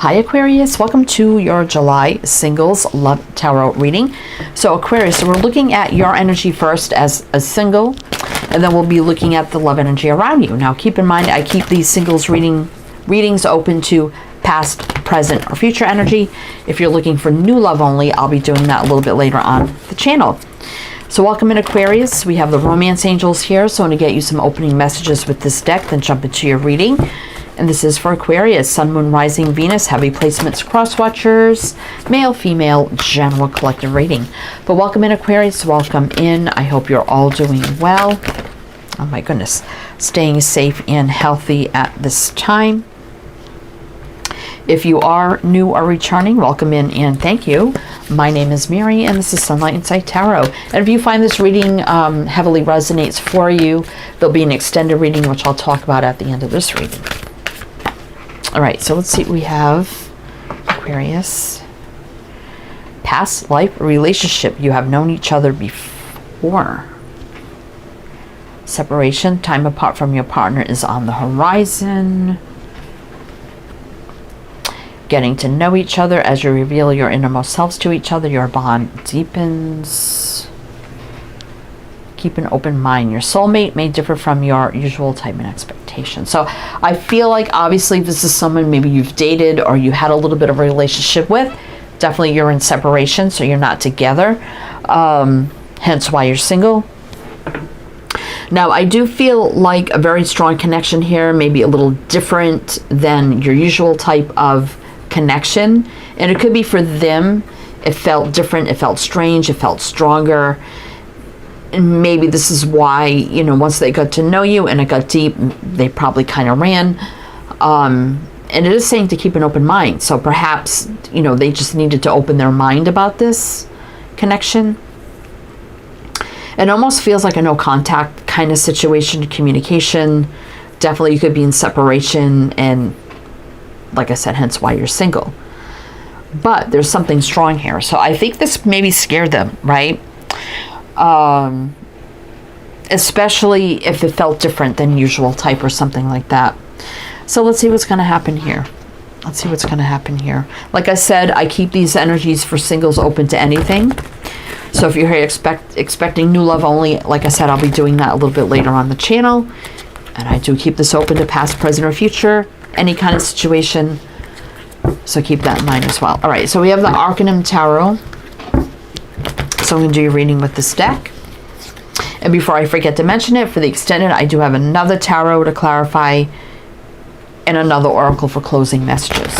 Hi Aquarius, welcome to your July Singles Love Tarot reading. So Aquarius, so we're looking at your energy first as a single, and then we'll be looking at the love energy around you. Now keep in mind, I keep these singles readings open to past, present, or future energy. If you're looking for new love only, I'll be doing that a little bit later on the channel. So welcome in Aquarius. We have the romance angels here, so I'm going to get you some opening messages with this deck, then jump into your reading. And this is for Aquarius, Sun, Moon, Rising, Venus, heavy placements, cross watchers, male, female, general collective reading. But welcome in Aquarius, welcome in. I hope you're all doing well. Oh my goodness, staying safe and healthy at this time. If you are new or returning, welcome in and thank you. My name is Mary and this is Sunlight Insight Tarot. And if you find this reading heavily resonates for you, there'll be an extended reading which I'll talk about at the end of this reading. All right, so let's see what we have. Aquarius. Past life relationship. You have known each other before. Separation. Time apart from your partner is on the horizon. Getting to know each other as you reveal your innermost selves to each other. Your bond deepens. Keep an open mind. Your soulmate may differ from your usual type and expectation. So I feel like obviously this is someone maybe you've dated or you had a little bit of a relationship with. Definitely you're in separation, so you're not together. Hence why you're single. Now I do feel like a very strong connection here, maybe a little different than your usual type of connection. And it could be for them, it felt different, it felt strange, it felt stronger. And maybe this is why, you know, once they got to know you and it got deep, they probably kind of ran. And it is saying to keep an open mind. So perhaps, you know, they just needed to open their mind about this connection. It almost feels like a no contact kind of situation, communication. Definitely you could be in separation and, like I said, hence why you're single. But there's something strong here. So I think this maybe scared them, right? Especially if it felt different than usual type or something like that. So let's see what's going to happen here. Let's see what's going to happen here. Like I said, I keep these energies for singles open to anything. So if you're here expecting new love only, like I said, I'll be doing that a little bit later on the channel. And I do keep this open to past, present, or future, any kind of situation. So keep that in mind as well. All right, so we have the Arcanum Tarot. So I'm going to do your reading with this deck. And before I forget to mention it, for the extended, I do have another tarot to clarify and another oracle for closing messages.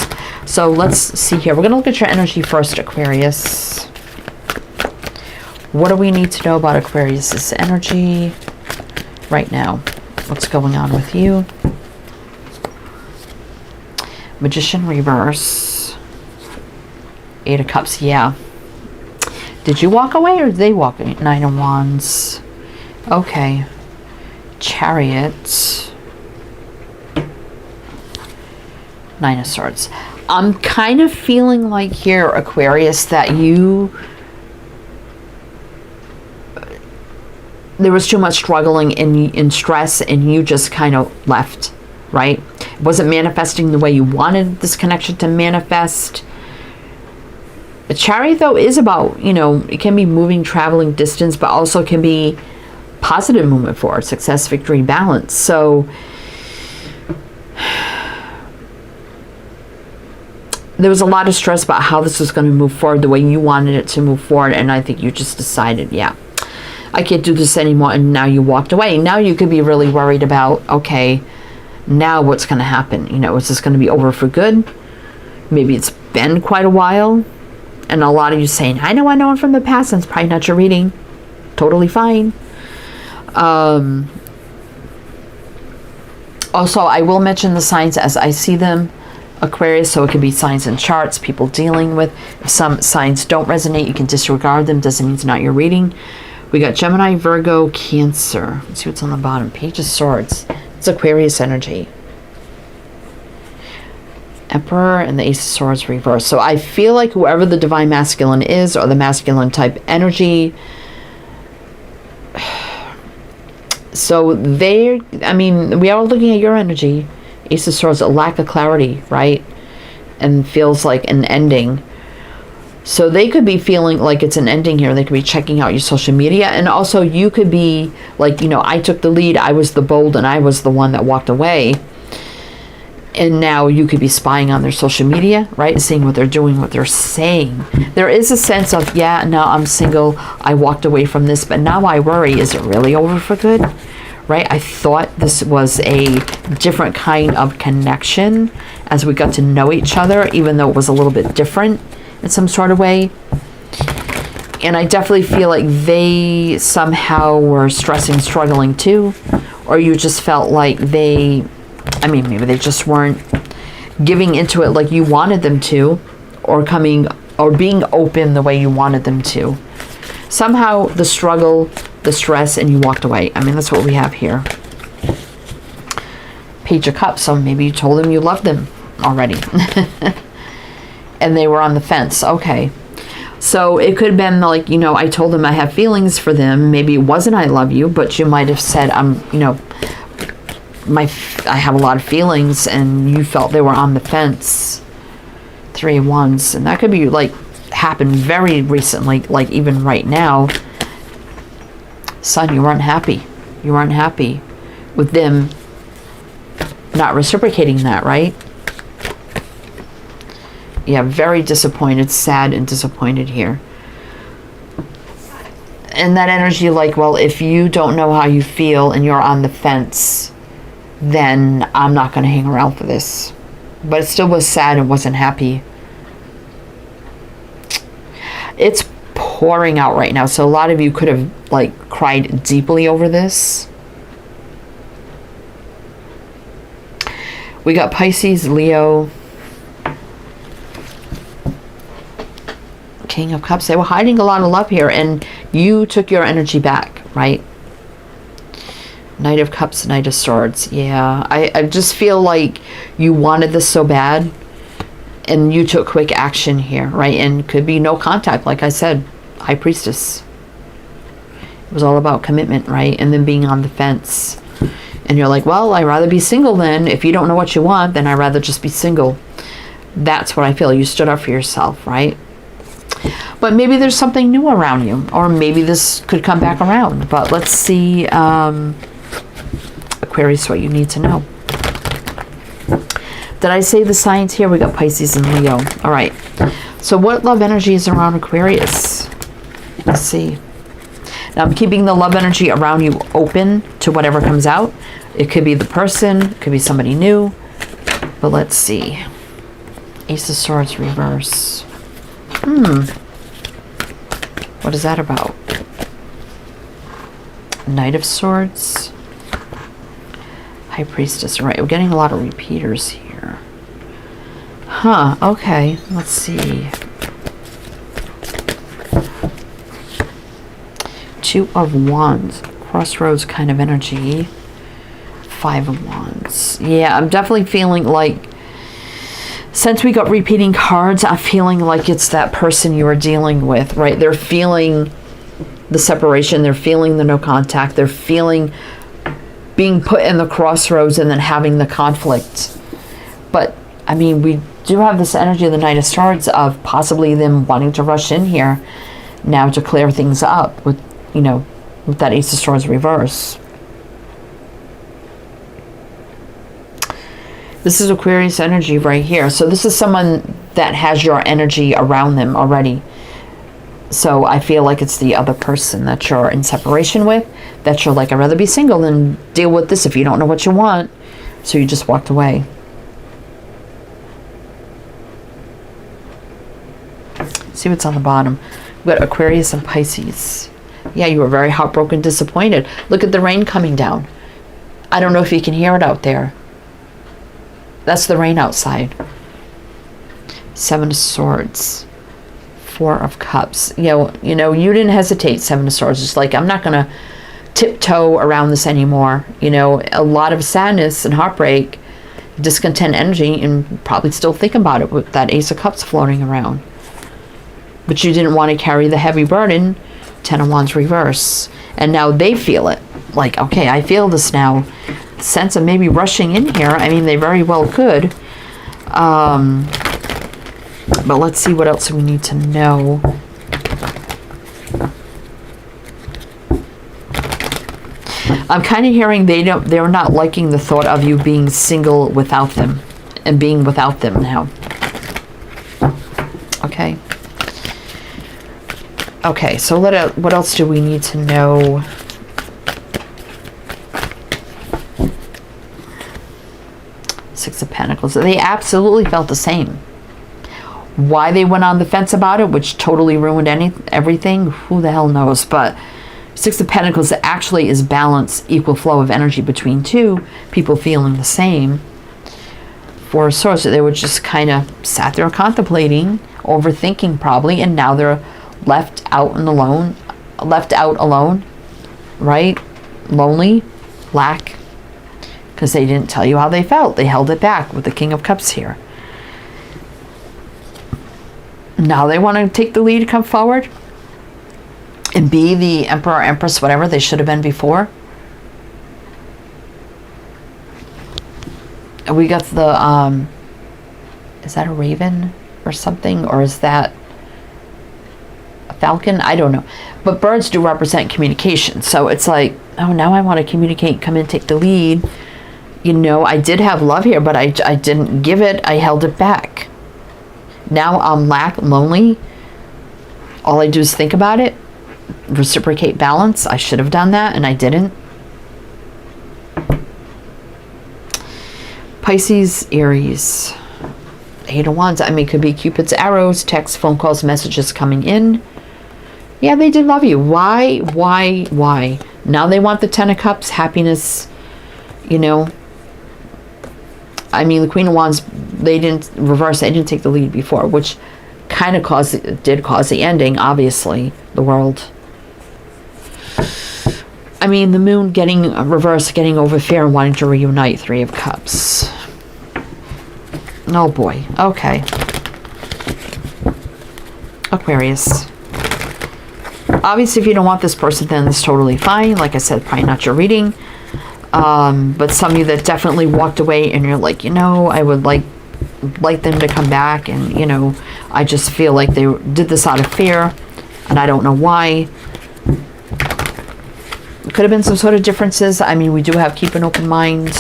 So let's see here. We're going to look at your energy first, Aquarius. What do we need to know about Aquarius's energy right now? What's going on with you? Magician reverse. Eight of Cups, yeah. Did you walk away or did they walk away? Nine of Wands. Okay. Chariot. Nine of Swords. I'm kind of feeling like here, Aquarius, that there was too much struggling and stress and you just kind of left, right? It wasn't manifesting the way you wanted this connection to manifest. The Chariot, though, is about, you know, it can be moving, traveling distance, but also can be positive movement forward, success, victory, balance. So there was a lot of stress about how this was going to move forward, the way you wanted it to move forward. And I think you just decided, yeah, I can't do this anymore. And now you walked away. Now you could be really worried about, okay, now what's going to happen? You know, is this going to be over for good? Maybe it's been quite a while. And a lot of you saying, I know I'm from the past, and it's probably not your reading. Totally fine. Also, I will mention the signs as I see them, Aquarius. So it could be signs and charts, people dealing with. If some signs don't resonate, you can disregard them. Doesn't mean it's not your reading. We got Gemini, Virgo, Cancer. Let's see what's on the bottom. Page of Swords. It's Aquarius energy. Emperor and the Ace of Swords reverse. So I feel like whoever the Divine Masculine is, or the masculine type energy, so I mean, we are looking at your energy. Ace of Swords, a lack of clarity, right? and feels like an ending. So they could be feeling like it's an ending here. They could be checking out your social media. And also you could be like, you know, I took the lead. I was the bold and I was the one that walked away. And now you could be spying on their social media, right? Seeing what they're doing, what they're saying. There is a sense of, yeah, now I'm single. I walked away from this, but now I worry, is it really over for good? Right? I thought this was a different kind of connection as we got to know each other, even though it was a little bit different in some sort of way. And I definitely feel like they somehow were stressing, struggling too. Or you just felt like they, I mean, maybe they just weren't giving into it like you wanted them to, or coming, or being open the way you wanted them to. Somehow the struggle, the stress, and you walked away. I mean, that's what we have here. Page of Cups. So maybe you told them you loved them already. And they were on the fence. Okay. So it could have been like, you know, I told them I have feelings for them. Maybe it wasn't I love you, but you might have said, you know, I have a lot of feelings, and you felt they were on the fence. 3 of Wands. And that could be like happened very recently, like even right now. Sun, you weren't happy. You weren't happy with them not reciprocating that, right? Yeah, very disappointed, sad and disappointed here. And that energy like, well, if you don't know how you feel and you're on the fence, then I'm not going to hang around for this. But it still was sad and wasn't happy. It's pouring out right now. So a lot of you could have like cried deeply over this. We got Pisces, Leo, King of Cups. They were hiding a lot of love here, and you took your energy back, right? Knight of Cups, Knight of Swords. Yeah, I just feel like you wanted this so bad, and you took quick action here, right? And could be no contact, like I said, High Priestess. It was all about commitment, right? And then being on the fence. And you're like, well, I'd rather be single then. If you don't know what you want, then I'd rather just be single. That's what I feel. You stood up for yourself, right? But maybe there's something new around you, or maybe this could come back around. But let's see, Aquarius, what you need to know. Did I say the signs here? We got Pisces and Leo. All right. So what love energy is around Aquarius? Let's see. Now I'm keeping the love energy around you open to whatever comes out. It could be the person, it could be somebody new. But let's see. Ace of Swords reverse. What is that about? Knight of Swords. High Priestess. All right, we're getting a lot of repeaters here. Huh, okay. Let's see. 2 of Wands. Crossroads kind of energy. 5 of Wands. Yeah, I'm definitely feeling like, since we got repeating cards, I'm feeling like it's that person you are dealing with, right? They're feeling the separation. They're feeling the no contact. They're feeling being put in the crossroads and then having the conflict. But, I mean, we do have this energy of the Knight of Swords of possibly them wanting to rush in here now to clear things up with, you know, with that Ace of Swords reverse. This is Aquarius energy right here. So this is someone that has your energy around them already. So I feel like it's the other person that you're in separation with, that you're like, I'd rather be single than deal with this if you don't know what you want. So you just walked away. See what's on the bottom. We've got Aquarius and Pisces. Yeah, you were very heartbroken, disappointed. Look at the rain coming down. I don't know if you can hear it out there. That's the rain outside. 7 of Swords. 4 of Cups. You know, you didn't hesitate, 7 of Swords. It's like, I'm not going to tiptoe around this anymore. You know, a lot of sadness and heartbreak, discontent energy, and probably still think about it with that Ace of Cups floating around. But you didn't want to carry the heavy burden. 10 of Wands reverse. And now they feel it. Like, okay, I feel this now. Sense of maybe rushing in here. I mean, they very well could. But let's see what else we need to know. I'm kind of hearing they're not liking the thought of you being single without them and being without them now. Okay. Okay, so what else do we need to know? Six of Pentacles. They absolutely felt the same. Why they went on the fence about it, which totally ruined everything, who the hell knows? But Six of Pentacles actually is balance, equal flow of energy between two people feeling the same. Four of Swords, they were just kind of sat there contemplating, overthinking probably, and now they're left out alone, right? Lonely, lack, because they didn't tell you how they felt. They held it back with the King of Cups here. Now they want to take the lead, come forward, and be the Emperor, Empress, whatever they should have been before. And we got the, is that a raven or something? Or is that a falcon? I don't know. But birds do represent communication. So it's like, oh, now I want to communicate, come in, take the lead. You know, I did have love here, but I didn't give it. I held it back. Now I'm lonely. All I do is think about it. Reciprocate balance. I should have done that, and I didn't. Pisces, Aries. Eight of Wands. I mean, it could be Cupid's arrows, texts, phone calls, messages coming in. Yeah, they did love you. Why? Now they want the Ten of Cups, happiness, you know. I mean, the Queen of Wands, they didn't reverse, they didn't take the lead before, which kind of did cause the ending, obviously, the world. I mean, the Moon getting reversed, getting over fear and wanting to reunite. Three of Cups. Oh boy. Okay. Aquarius. Obviously, if you don't want this person, then it's totally fine. Like I said, probably not your reading. But some of you that definitely walked away and you're like, you know, I would like them to come back, and you know, I just feel like they did this out of fear and I don't know why. Could have been some sort of differences. I mean, we do have keep an open mind.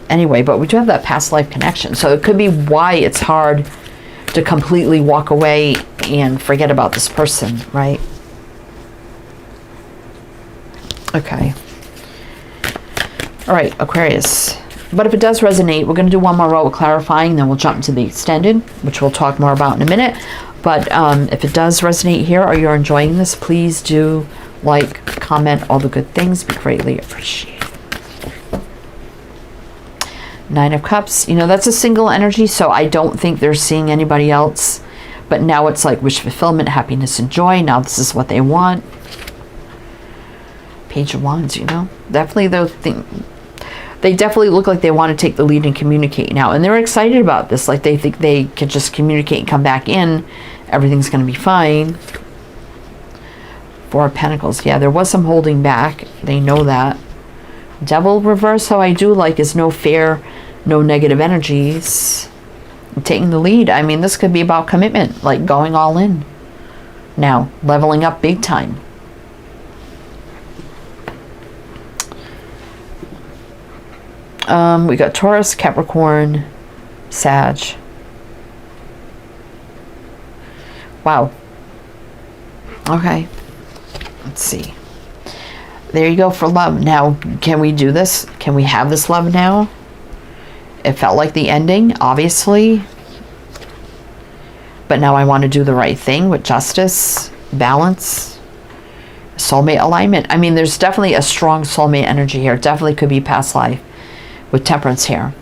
Anyway, but we do have that past life connection. So it could be why it's hard to completely walk away and forget about this person, right? Okay. All right, Aquarius. But if it does resonate, we're going to do one more row of clarifying, then we'll jump into the extended, which we'll talk more about in a minute. But if it does resonate here, or you're enjoying this, please do like, comment, all the good things. Be greatly appreciated. Nine of Cups. You know, that's a single energy, so I don't think they're seeing anybody else. But now it's like wish fulfillment, happiness, and joy. Now this is what they want. Page of Wands, you know. Definitely those things. They definitely look like they want to take the lead and communicate now. And they're excited about this. Like they think they can just communicate and come back in. Everything's going to be fine. Four of Pentacles. Yeah, there was some holding back. They know that. Devil reverse, how I do like, is no fear, no negative energies. Taking the lead. I mean, this could be about commitment. Like going all in. Now, leveling up big time. We got Taurus, Capricorn, Sag. Wow. Okay. Let's see. There you go for love. Now, can we do this? Can we have this love now? It felt like the ending, obviously. But now I want to do the right thing with justice, balance, soulmate alignment. I mean, there's definitely a strong soulmate energy here. Definitely could be past life. With Temperance here.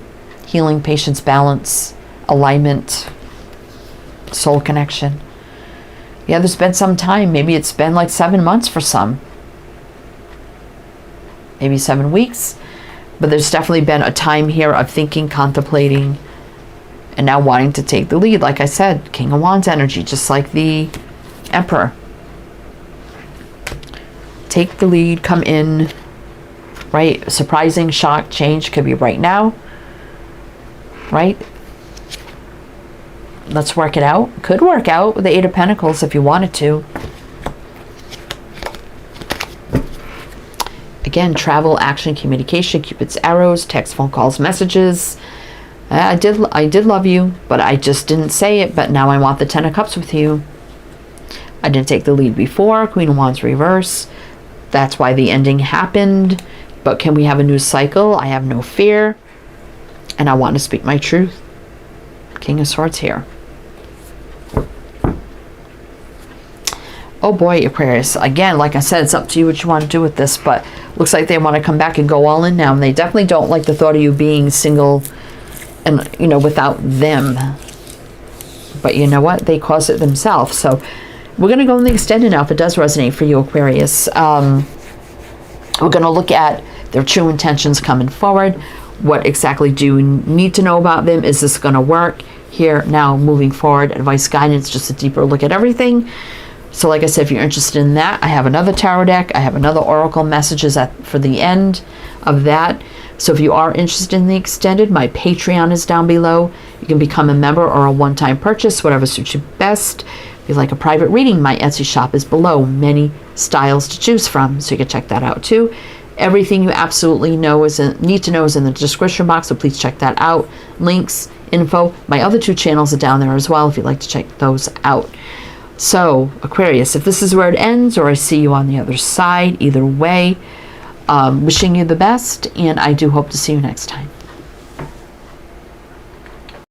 Healing, patience, balance, alignment, soul connection. Yeah, there's been some time. Maybe it's been like 7 months for some. Maybe 7 weeks. But there's definitely been a time here of thinking, contemplating, and now wanting to take the lead. Like I said, King of Wands energy, just like the Emperor. Take the lead, come in. Right? Surprising, shock, change could be right now. Right? let's work it out. Could work out with the Eight of Pentacles if you wanted to. Again, travel, action, communication, Cupid's arrows, text, phone calls, messages. I did love you, but I just didn't say it. But now I want the Ten of Cups with you. I didn't take the lead before. Queen of Wands reverse. That's why the ending happened. But can we have a new cycle? I have no fear. And I want to speak my truth. King of Swords here. Oh boy, Aquarius. Again, like I said, it's up to you what you want to do with this, but looks like they want to come back and go all in now, and they definitely don't like the thought of you being single and, you know, without them. But you know what? They caused it themselves. So we're going to go in the extended now if it does resonate for you, Aquarius. We're going to look at their true intentions coming forward. What exactly do you need to know about them? Is this going to work? Here, now, moving forward, advice, guidance, just a deeper look at everything. So like I said, if you're interested in that, I have another tarot deck. I have another oracle messages for the end of that. So if you are interested in the extended, my Patreon is down below. You can become a member or a one-time purchase, whatever suits you best. If you like a private reading, my Etsy shop is below. Many styles to choose from, so you can check that out too. Everything you absolutely need to know is in the description box, so please check that out. Links, info. My other two channels are down there as well if you'd like to check those out. So, Aquarius, if this is where it ends or I see you on the other side, either way, wishing you the best, and I do hope to see you next time.